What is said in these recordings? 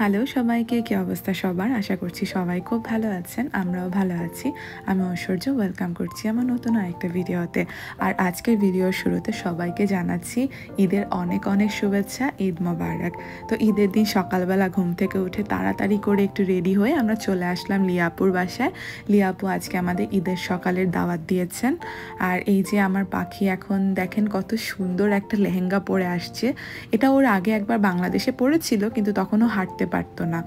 Hello সবাইকে, কি অবস্থা সবার? আশা করছি সবাই খুব ভালো আছেন। আমরাও ভালো আছি। আমি ঐশ্বর্য, ওয়েলকাম করছি আমার নতুন আরেকটা ভিডিওতে। আর আজকের ভিডিওর শুরুতে সবাইকে জানাচ্ছি ঈদের অনেক অনেক শুভেচ্ছা, ঈদ মোবারক। তো ঈদের দিন সকালবেলা ঘুম থেকে উঠে তাড়াতাড়ি করে একটু রেডি হয়ে আমরা চলে আসলাম লিয়াপুর বাসায়। লিয়াপু আজকে আমাদের ঈদের সকালের দাওয়াত দিয়েছেন। আর এই যে আমার পাখি এখন দেখেন কত সুন্দর একটা লেহেঙ্গা পরে আসছে। এটা ওর আগে একবার বাংলাদেশে পড়েছিল, কিন্তু তখনও হাঁটতে পারতো না।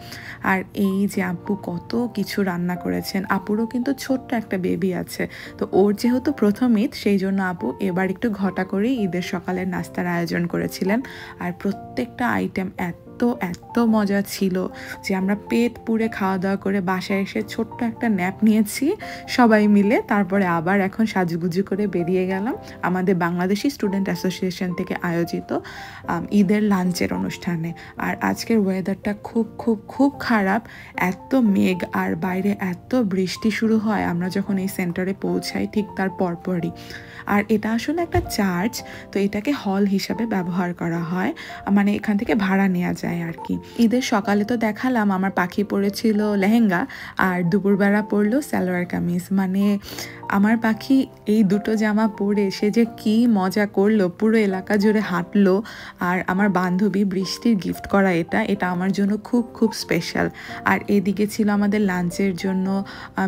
আর এই যে আপু কত কিছু রান্না করেছেন। আপুরও কিন্তু ছোট্ট একটা বেবি আছে, তো ওর যেহেতু প্রথম ঈদ, সেই জন্য আপু এবার একটু ঘটা করেই ঈদের সকালের নাস্তার আয়োজন করেছিলেন। আর প্রত্যেকটা আইটেম এত মজা ছিল যে আমরা পেট পুড়ে খাওয়া দাওয়া করে বাসায় এসে ছোট্ট একটা ন্যাপ নিয়েছি সবাই মিলে। তারপরে আবার এখন সাজুগুজু করে বেরিয়ে গেলাম আমাদের বাংলাদেশি স্টুডেন্ট অ্যাসোসিয়েশন থেকে আয়োজিত ঈদের লাঞ্চের অনুষ্ঠানে। আর আজকের ওয়েদারটা খুব খুব খুব খারাপ, এত মেঘ আর বাইরে এত বৃষ্টি শুরু হয় আমরা যখন এই সেন্টারে পৌঁছাই ঠিক তার পরপরই। আর এটা আসলে একটা চার্চ, তো এটাকে হল হিসাবে ব্যবহার করা হয়, মানে এখান থেকে ভাড়া নেওয়া যায় আর কি। ঈদের সকালে তো দেখালাম আমার পাখি পরেছিল লেহেঙ্গা, আর দুপুরবেলা পরলো সালোয়ার কামিজ। মানে আমার পাখি এই দুটো জামা পরে সে যে কি মজা করলো, পুরো এলাকা জুড়ে হাঁটলো। আর আমার বান্ধবী বৃষ্টির গিফট করা এটা আমার জন্য খুব খুব স্পেশাল। আর এদিকে ছিল আমাদের লাঞ্চের জন্য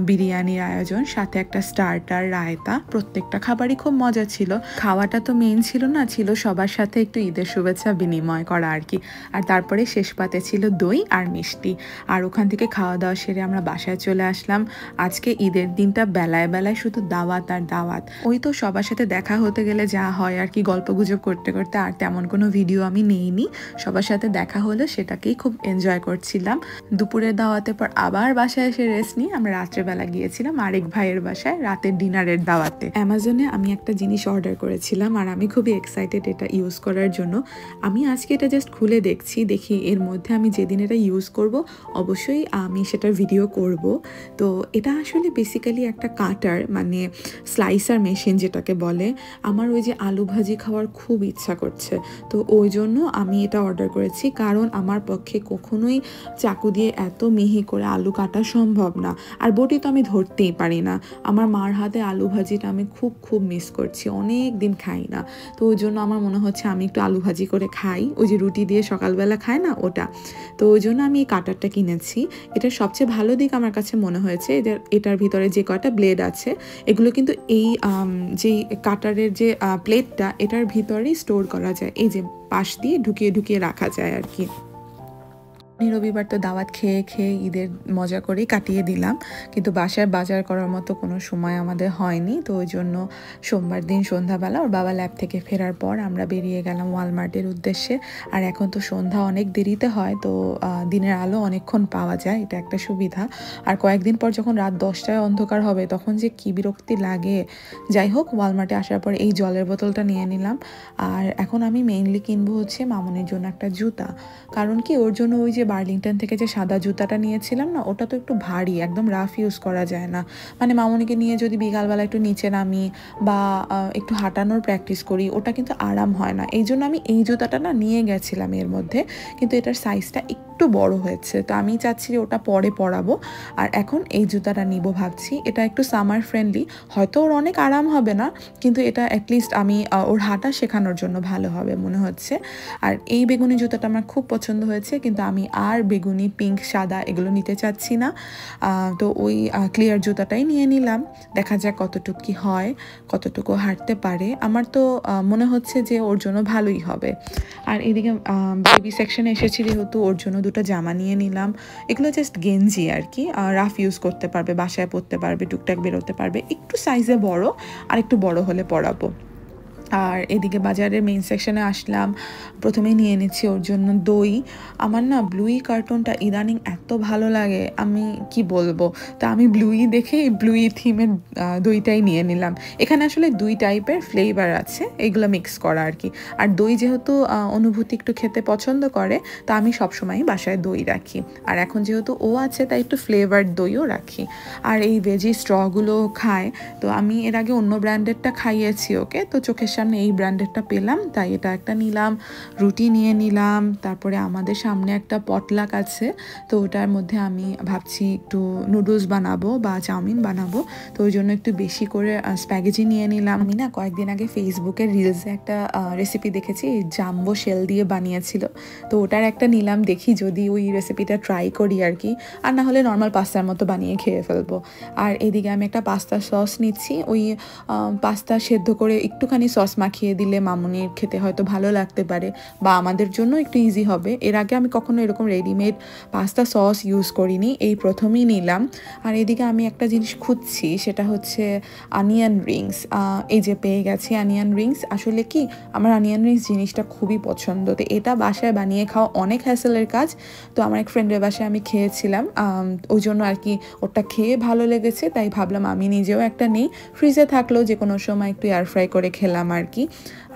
বিরিয়ানির আয়োজন, সাথে একটা স্টার্টার, রায়তা। প্রত্যেকটা খাবারই খুব মজা ছিল। খাওয়াটা তো মেইন ছিল না, ছিল সবার সাথে একটু ঈদের শুভেচ্ছা বিনিময় করা আর কি। আর তারপরে শেষ পাতে ছিল দই আর মিষ্টি। আর ওখান থেকে খাওয়া দাওয়া সেরে আমরা বাসায় চলে আসলাম। আজকে ঈদের দিনটা বেলায় বেলায় শুধু দাওয়াত আর দাওয়াত। ওই তো সবার সাথে দেখা হতে গেলে যা হয় আর কি, গল্পগুজব করতে করতে। আর তেমন কোনো ভিডিও আমি নেইনি, সবার সাথে দেখা হলো সেটাকেই খুব এনজয় করছিলাম। দুপুরের দাওয়াতের পর আবার বাসায় এসে রেস্ট নিয়ে আমরা রাত্রেবেলা গিয়েছিলাম আরেক ভাইয়ের বাসায় রাতের ডিনারের দাওয়াতে। অ্যামাজনে আমি একটা জিনিস অর্ডার করেছিলাম আর আমি খুবই এক্সাইটেড এটা ইউজ করার জন্য। আমি আজকে এটা জাস্ট খুলে দেখি এর মধ্যে আমি যেদিন এটা ইউজ করব অবশ্যই আমি সেটার ভিডিও করব। তো এটা আসলে বেসিক্যালি একটা কাটার, মানে স্লাইসার মেশিন যেটাকে বলে। আমার ওই যে আলু ভাজি খাওয়ার খুব ইচ্ছা করছে, তো ওই জন্য আমি এটা অর্ডার করেছি। কারণ আমার পক্ষে কখনোই চাকু দিয়ে এত মিহি করে আলু কাটা সম্ভব না, আর বটি তো আমি ধরতেই পারি না। আমার মার হাতে আলু ভাজিটা আমি খুব খুব মিস করছি, অনেক দিন খাই না। তো ওই জন্য আমার মনে হচ্ছে আমি একটু আলু ভাজি করে খাই, ওই যে রুটি দিয়ে সকালবেলা খায় না ওটা। তো ওই জন্য আমি এই কাটারটা কিনেছি। এটার সবচেয়ে ভালো দিক আমার কাছে মনে হয়েছে এটার ভিতরে যে কয়টা ব্লেড আছে এগুলো কিন্তু এই যে কাটারের যে প্লেটটা এটার ভিতরেই স্টোর করা যায়, এই যে পাশ দিয়ে ঢুকিয়ে ঢুকিয়ে রাখা যায় আর কি। রবিবার তো দাওয়াত খেয়ে খেয়ে ঈদের মজা করেই কাটিয়ে দিলাম, কিন্তু বাসায় বাজার করার মতো কোনো সময় আমাদের হয়নি। তো ওই জন্য সোমবার দিন সন্ধ্যাবেলা ওর বাবা ল্যাব থেকে ফেরার পর আমরা বেরিয়ে গেলাম ওয়ালমার্টের উদ্দেশ্যে। আর এখন তো সন্ধ্যা অনেক দেরিতে হয়, তো দিনের আলো অনেকক্ষণ পাওয়া যায়, এটা একটা সুবিধা। আর কয়েকদিন পর যখন রাত 10টায় অন্ধকার হবে তখন যে কী বিরক্তি লাগে। যাই হোক, ওয়ালমার্টে আসার পর এই জলের বোতলটা নিয়ে নিলাম। আর এখন আমি মেইনলি কিনবো হচ্ছে মামনির জন্য একটা জুতা। কারণ কি, ওর জন্য ওই যে বার্লিংটন থেকে যে সাদা জুতাটা নিয়েছিলাম না, ওটা তো একটু ভারী, একদম রাফ ইউজ করা যায় না। মানে মামনিকে নিয়ে যদি বিকালবেলা একটু নিচে নামি বা একটু হাঁটানোর প্র্যাকটিস করি, ওটা কিন্তু আরাম হয় না। এই জন্য আমি এই জুতাটা না নিয়ে গেছিলাম এর মধ্যে, কিন্তু এটার সাইজটা একটু বড় হয়েছে, তো আমি চাচ্ছি ওটা পরে পরাবো। আর এখন এই জুতাটা নিব ভাবছি। এটা একটু সামার ফ্রেন্ডলি, হয়তো ওর অনেক আরাম হবে না, কিন্তু এটা অ্যাটলিস্ট আমি ওর হাঁটা শেখানোর জন্য ভালো হবে মনে হচ্ছে। আর এই বেগুনি জুতাটা আমার খুব পছন্দ হয়েছে, কিন্তু আমি আর বেগুনি, পিঙ্ক, সাদা এগুলো নিতে চাচ্ছি না। তো ওই ক্লিয়ার জুতাটাই নিয়ে নিলাম। দেখা যাক কতটুকু কি হয়, কতটুকু হাঁটতে পারে। আমার তো মনে হচ্ছে যে ওর জন্য ভালোই হবে। আর এদিকে বেবি সেকশনে এসেছি যেহেতু, ওর জন্য দুটো জামা নিয়ে নিলাম। এগুলো জাস্ট গেঞ্জি আর কি, রাফ ইউজ করতে পারবে, বাসায় পরতে পারবে, টুকটাক বেরোতে পারবে। একটু সাইজে বড়, আর একটু বড় হলে পরাবো। আর এদিকে বাজারের মেইন সেকশনে আসলাম। প্রথমেই নিয়ে নিচ্ছি ওর জন্য দই। আমার না ব্লুই কার্টুনটা ইদানিং এত ভালো লাগে, আমি কি বলবো। তা আমি ব্লুই দেখে ব্লুই থিমের দইটাই নিয়ে নিলাম। এখানে আসলে 2 টাইপের ফ্লেভার আছে, এগুলো মিক্স করা আর কি। আর দই যেহেতু অনুভূতি একটু খেতে পছন্দ করে, তা আমি সবসময়ই বাসায় দই রাখি। আর এখন যেহেতু ও আছে তাই একটু ফ্লেভার্ড দইও রাখি। আর এই ভেজি স্ট্রগুলো খায়, তো আমি এর আগে অন্য ব্র্যান্ডেরটা খাইয়েছি ওকে, তো চোখের সামনে এই ব্র্যান্ডেরটা পেলাম তাই এটা একটা নিলাম, রুটি নিয়ে নিলাম। তারপরে আমাদের সামনে একটা পটলাক আছে, তো ওটার মধ্যে আমি ভাবছি একটু নুডলস বানাবো বা চাউমিন বানাবো, তো ওই জন্য একটু বেশি করে স্প্যাগেটি নিয়ে নিলাম। আমি না কয়েকদিন আগে ফেসবুকের রিলসে একটা রেসিপি দেখেছি, জাম্বো শেল দিয়ে বানিয়েছিল, তো ওটার একটা নিলাম, দেখি যদি ওই রেসিপিটা ট্রাই করি আর কি, আর না হলে নর্মাল পাস্তার মতো বানিয়ে খেয়ে ফেলবো। আর এদিকে আমি একটা পাস্তা সস নিচ্ছি, ওই পাস্তা সেদ্ধ করে একটুখানি সস মাখিয়ে দিলে মামুনির খেতে হয়তো ভালো লাগতে পারে বা আমাদের জন্য একটু ইজি হবে। এর আগে আমি কখনো এরকম রেডিমেড পাস্তা সস ইউজ করিনি, এই প্রথমেই নিলাম। আর এদিকে আমি একটা জিনিস খুঁজছি, সেটা হচ্ছে অনিয়ন রিংস। এই যে পেয়ে গেছি অনিয়ন রিংস। আসলে কি আমার অনিয়ন রিংস জিনিসটা খুবই পছন্দ, তো এটা বাসায় বানিয়ে খাওয়া অনেক হ্যাসেলের কাজ। তো আমার এক ফ্রেন্ডের বাসায় আমি খেয়েছিলাম, ওই জন্য আর কি ওটা খেয়ে ভালো লেগেছে, তাই ভাবলাম আমি নিজেও একটা নেই, ফ্রিজে থাকলেও যে কোনো সময় একটু এয়ার ফ্রাই করে খেলাম আর কি।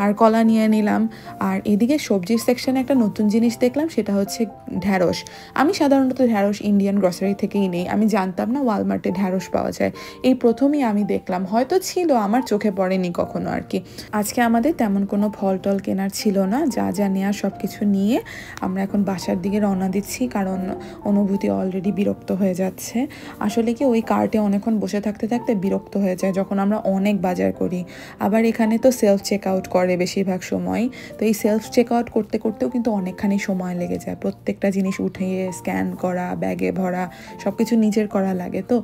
আর কলা নিয়ে নিলাম। আর এদিকে সবজির সেকশনে একটা নতুন জিনিস দেখলাম, সেটা হচ্ছে ঢ্যাঁড়স। আমি সাধারণত ঢ্যাঁড়স ইন্ডিয়ান গ্রসারি থেকেই নেই, আমি জানতাম না ওয়ালমার্টে ঢ্যাঁড়স পাওয়া যায়, এই প্রথমেই আমি দেখলাম, হয়তো ছিল আমার চোখে পড়েনি কখনো আর কি। আজকে আমাদের তেমন কোনো ফল টল কেনার ছিল না, যা যা নেওয়ার সব কিছু নিয়ে আমরা এখন বাসার দিকে রওনা দিচ্ছি, কারণ অনুভূতি অলরেডি বিরক্ত হয়ে যাচ্ছে। আসলে কি ওই কার্টে অনেকক্ষণ বসে থাকতে থাকতে বিরক্ত হয়ে যায় যখন আমরা অনেক বাজার করি। আবার এখানে তো সেলফ চেক আউট করে বেশিরভাগ সময়, তো এই সেলফ চেক আউট করতে করতেও কিন্তু অনেকখানি সময় লেগে যায়, প্রত্যেকটা জিনিস উঠিয়ে স্ক্যান করা, ব্যাগে ভরা, সব কিছু নিজের করা লাগে, তো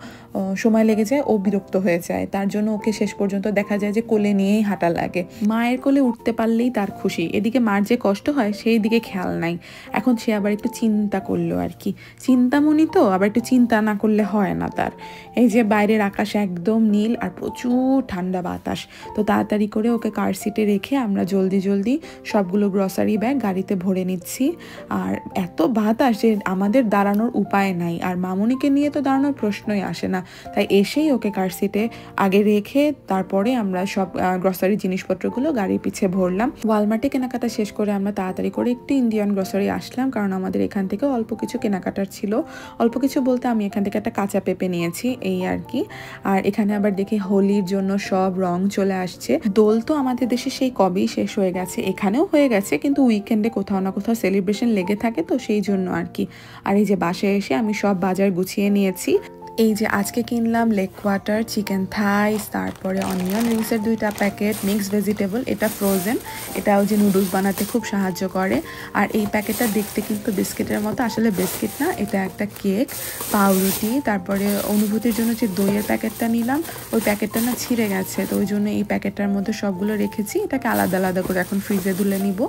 সময় লেগে যায়, ও বিরক্ত হয়ে যায়। তার জন্য ওকে শেষ পর্যন্ত দেখা যায় যে কোলে নিয়েই হাঁটা লাগে, মায়ের কোলে উঠতে পারলেই তার খুশি, এদিকে মার যে কষ্ট হয় সেই দিকে খেয়াল নাই। এখন সে আবার একটু চিন্তা করলো আর কি, চিন্তামণি তো আবার একটু চিন্তা না করলে হয় না তার। এই যে বাইরের আকাশ একদম নীল আর প্রচুর ঠান্ডা বাতাস, তো তাড়াতাড়ি করে ওকে কার সিটে রেখে আমরা জলদি জলদি সবগুলো গ্রসারি ব্যাগ গাড়িতে ভরে নিচ্ছি। আর এত বাতাস যে আমাদের দাঁড়ানোর উপায় নাই, আর মামুনিকে নিয়ে তো দাঁড়ানোর প্রশ্নই আসে না, তাই এসেই ওকে কার সিটে আগে রেখে তারপরে আমরা সব গ্রসারি জিনিসপত্রগুলো গাড়ির পিছে ভরলাম। ওয়ালমার্টে কেনাকাটা শেষ করে আমরা তাড়াতাড়ি করে একটু ইন্ডিয়ান গ্রসারি আসলাম, কারণ আমাদের এখান থেকে অল্প কিছু কেনাকাটার ছিল। অল্প কিছু বলতে আমি এখান থেকে একটা কাঁচা পেঁপে নিয়েছি, এই আর কি। আর এখানে আবার দেখি হোলির জন্য সব রং চলে আসছে। দোল তো আমাদের দেশে সেই কবেই শেষ হয়ে গেছে, এখানেও হয়ে গেছে, কিন্তু উইকেন্ডে কোথাও না কোথাও সেলিব্রেশন লেগে থাকে, তো সেই জন্য আর কি। আর এই যে বাসায় এসে আমি সব বাজার গুছিয়ে নিয়েছি। এই যে আজকে কিনলাম লেগ কোয়ার্টার, চিকেন থাইস, তারপরে অনিয়ন রিংসের 2টা প্যাকেট, মিক্সড ভেজিটেবল, এটা ফ্রোজেন, এটাও যে নুডলস বানাতে খুব সাহায্য করে। আর এই প্যাকেটটা দেখতে কিন্তু বিস্কিটের মতো, আসলে বিস্কিট না, এটা একটা কেক, পাউরুটি। তারপরে অনুভূতির জন্য যে দইয়ের প্যাকেটটা নিলাম, ওই প্যাকেটটা না ছিঁড়ে গেছে, তো ওই জন্য এই প্যাকেটটার মধ্যে সবগুলো রেখেছি, এটাকে আলাদা আলাদা করে এখন ফ্রিজে তুলে নিব।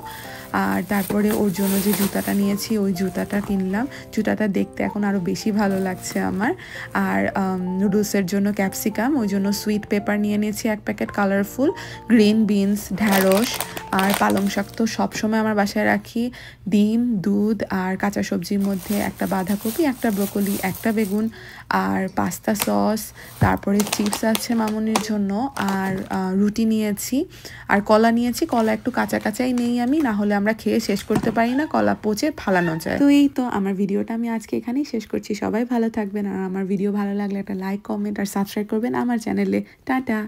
আর তারপরে ওর জন্য যে জুতাটা নিয়েছি, ওই জুতাটা কিনলাম, জুতাটা দেখতে এখন আরও বেশি ভালো লাগছে আমার। আর নুডলসের জন্য ক্যাপসিকাম, ওই জন্য সুইট পেপার নিয়ে নিয়েছি 1 প্যাকেট, কালারফুল, গ্রিন বিনস, ঢ্যাঁড়স আর পালং শাক তো সবসময় আমার বাসায় রাখি, ডিম, দুধ আর কাঁচা সবজির মধ্যে একটা বাঁধাকপি, একটা ব্রোকলি, একটা বেগুন, আর পাস্তা সস, তারপরে চিপস আছে মামুনির জন্য, আর রুটি নিয়েছি, আর কলা নিয়েছি। কলা একটু কাঁচা কাঁচাই নেই আমি, না হলে আমরা খেয়ে শেষ করতে পারি না, কলা পচে ফালানো যায়। তো এই তো আমার ভিডিওটা আমি আজকে এখানেই শেষ করছি। সবাই ভালো থাকবেন, আর আমার ভিডিও ভালো লাগলে একটা লাইক, কমেন্ট আর সাবস্ক্রাইব করবেন আমার চ্যানেলে। টাটা।